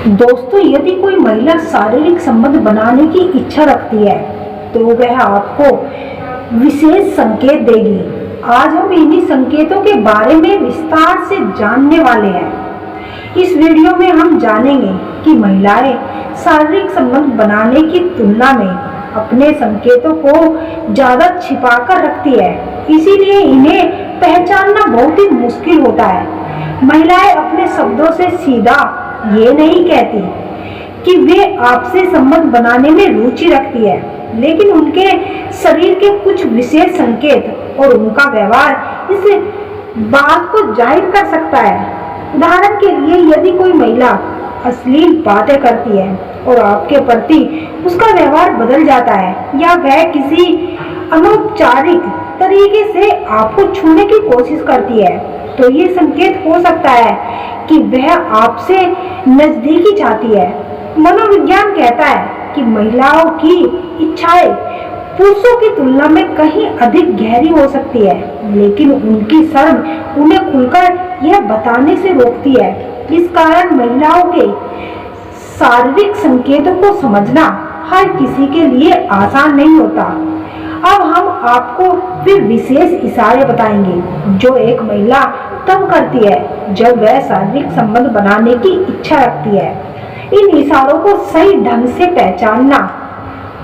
दोस्तों, यदि कोई महिला शारीरिक संबंध बनाने की इच्छा रखती है तो वह आपको विशेष संकेत देगी। आज हम इन्हीं संकेतों के बारे में विस्तार से जानने वाले हैं। इस वीडियो में हम जानेंगे कि महिलाएं शारीरिक संबंध बनाने की तुलना में अपने संकेतों को ज्यादा छिपाकर रखती है, इसीलिए इन्हें पहचानना बहुत ही मुश्किल होता है। महिलाएं अपने शब्दों से सीधा ये नहीं कहती कि वे आपसे संबंध बनाने में रुचि रखती है, लेकिन उनके शरीर के कुछ विशेष संकेत और उनका व्यवहार इस बात को जाहिर कर सकता है। उदाहरण के लिए, यदि कोई महिला अश्लील बातें करती है और आपके प्रति उसका व्यवहार बदल जाता है, या वह किसी अनौपचारिक तरीके से आपको छूने की कोशिश करती है, तो ये संकेत हो सकता है कि वह आपसे नजदीकी चाहती है। मनोविज्ञान कहता है कि महिलाओं की इच्छाएं पुरुषों की तुलना में कहीं अधिक गहरी हो सकती है, लेकिन उनकी शर्म उन्हें खुलकर यह बताने से रोकती है। इस कारण महिलाओं के शारीरिक संकेतों को समझना हर किसी के लिए आसान नहीं होता। अब हम आपको फिर विशेष इशारे बताएंगे जो एक महिला तब करती है जब वह शारीरिक संबंध बनाने की इच्छा रखती है। इन इशारों को सही ढंग से पहचानना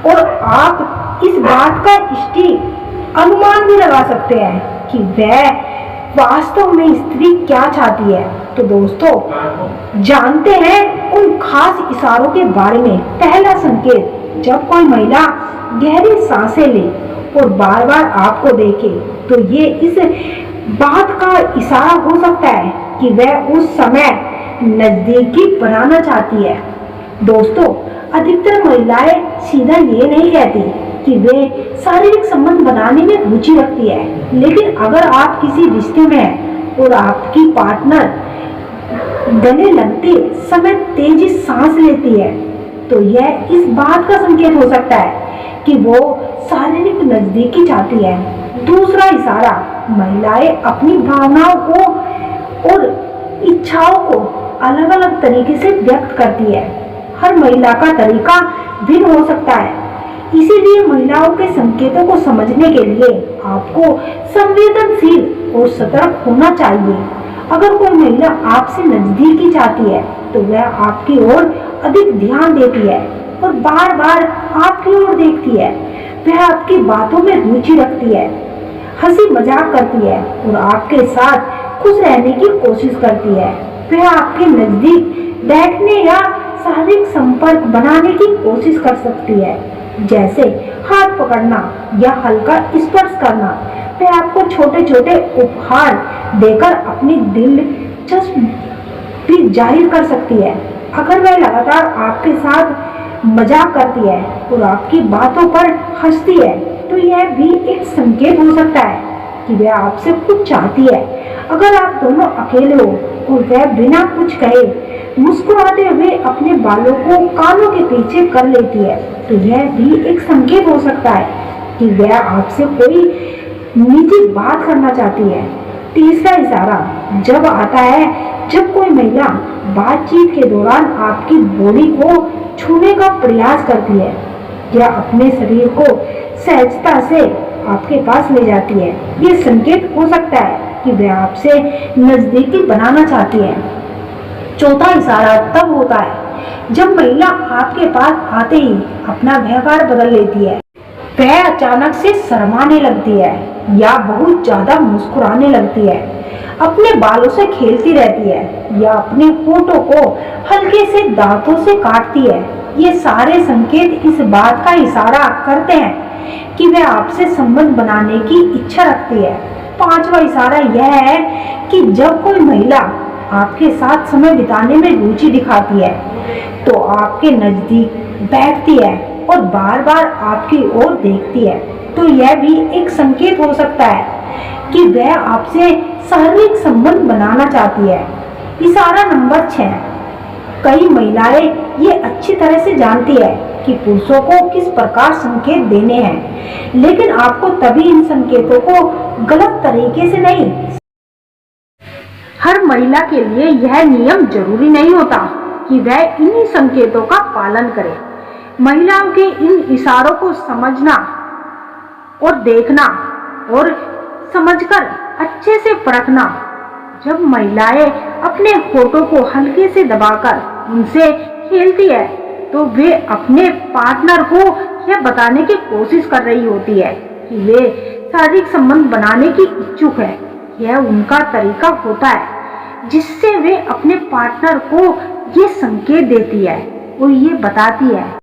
और आप इस बात का अनुमान भी लगा सकते हैं कि वह वास्तव में स्त्री क्या चाहती है। तो दोस्तों, जानते हैं उन खास इशारों के बारे में। पहला संकेत, जब कोई महिला गहरी सांसें ले और बार बार आपको देखे, तो ये इस बात का इशारा हो सकता है कि वह उस समय नजदीकी बनाना चाहती है। दोस्तों, अधिकतर महिलाएं सीधा ये नहीं कहती कि वे शारीरिक संबंध बनाने में रुचि रखती है, लेकिन अगर आप किसी रिश्ते में हैं और आपकी पार्टनर गले लगते समय तेजी सांस लेती है, तो यह इस बात का संकेत हो सकता है कि वो शारीरिक नजदीकी चाहती है। दूसरा इशारा, महिलाएं अपनी भावनाओं को और इच्छाओं को अलग अलग तरीके से व्यक्त करती है। हर महिला का तरीका भिन्न हो सकता है, इसीलिए महिलाओं के संकेतों को समझने के लिए आपको संवेदनशील और सतर्क होना चाहिए। अगर कोई महिला आपसे नजदीकी चाहती है तो वह आपकी ओर अधिक ध्यान देती है और बार बार आपकी ओर देखती है। वह आपकी बातों में रुचि रखती है, हंसी मजाक करती है और आपके साथ खुश रहने की कोशिश करती है। वह आपके नजदीक बैठने या शारीरिक संपर्क बनाने की कोशिश कर सकती है, जैसे हाथ पकड़ना या हल्का स्पर्श करना। वह आपको छोटे छोटे उपहार देकर अपनी दिलचस्पी भी जाहिर कर सकती है। अगर वह लगातार आपके साथ मजाक करती है और आपकी बातों पर हंसती है, तो यह भी एक संकेत हो सकता है कि वह आपसे कुछ चाहती है। अगर आप दोनों अकेले हो और वह बिना कुछ कहे मुस्कुराते हुए अपने बालों को कानों के पीछे कर लेती है, तो यह भी एक संकेत हो सकता है कि वह आपसे कोई निजी बात करना चाहती है। तीसरा इशारा जब आता है जब कोई महिला बातचीत के दौरान आपकी बॉडी को छूने का प्रयास करती है या अपने शरीर को सहजता से आपके पास ले जाती है। ये संकेत हो सकता है कि वह आपसे नजदीकी बनाना चाहती है। चौथा इशारा तब होता है जब महिला आपके पास आते ही अपना व्यवहार बदल लेती है। वह अचानक से शर्माने लगती है या बहुत ज्यादा मुस्कुराने लगती है, अपने बालों से खेलती रहती है या अपने होठों को हल्के से दांतों से काटती है। ये सारे संकेत इस बात का इशारा करते हैं कि वह आपसे संबंध बनाने की इच्छा रखती है। पांचवा इशारा यह है कि जब कोई महिला आपके साथ समय बिताने में रुचि दिखाती है, तो आपके नजदीक बैठती है और बार बार आपकी ओर देखती है, तो यह भी एक संकेत हो सकता है कि वह आपसे शारीरिक संबंध बनाना चाहती है। इशारा नंबर 6, कई महिलाएं ये अच्छी तरह से जानती है कि पुरुषों को किस प्रकार संकेत देने हैं, लेकिन आपको तभी इन संकेतों को गलत तरीके से नहीं। हर महिला के लिए यह नियम जरूरी नहीं होता कि वह इन्हीं संकेतों का पालन करे। महिलाओं के इन इशारों को समझना और देखना और समझकर अच्छे से परखना। जब महिलाएं अपने होठों को हल्के से दबाकर उनसे खेलती है तो वे अपने पार्टनर को यह बताने की कोशिश कर रही होती है कि वे शारीरिक संबंध बनाने की इच्छुक है। यह उनका तरीका होता है जिससे वे अपने पार्टनर को ये संकेत देती है और ये बताती है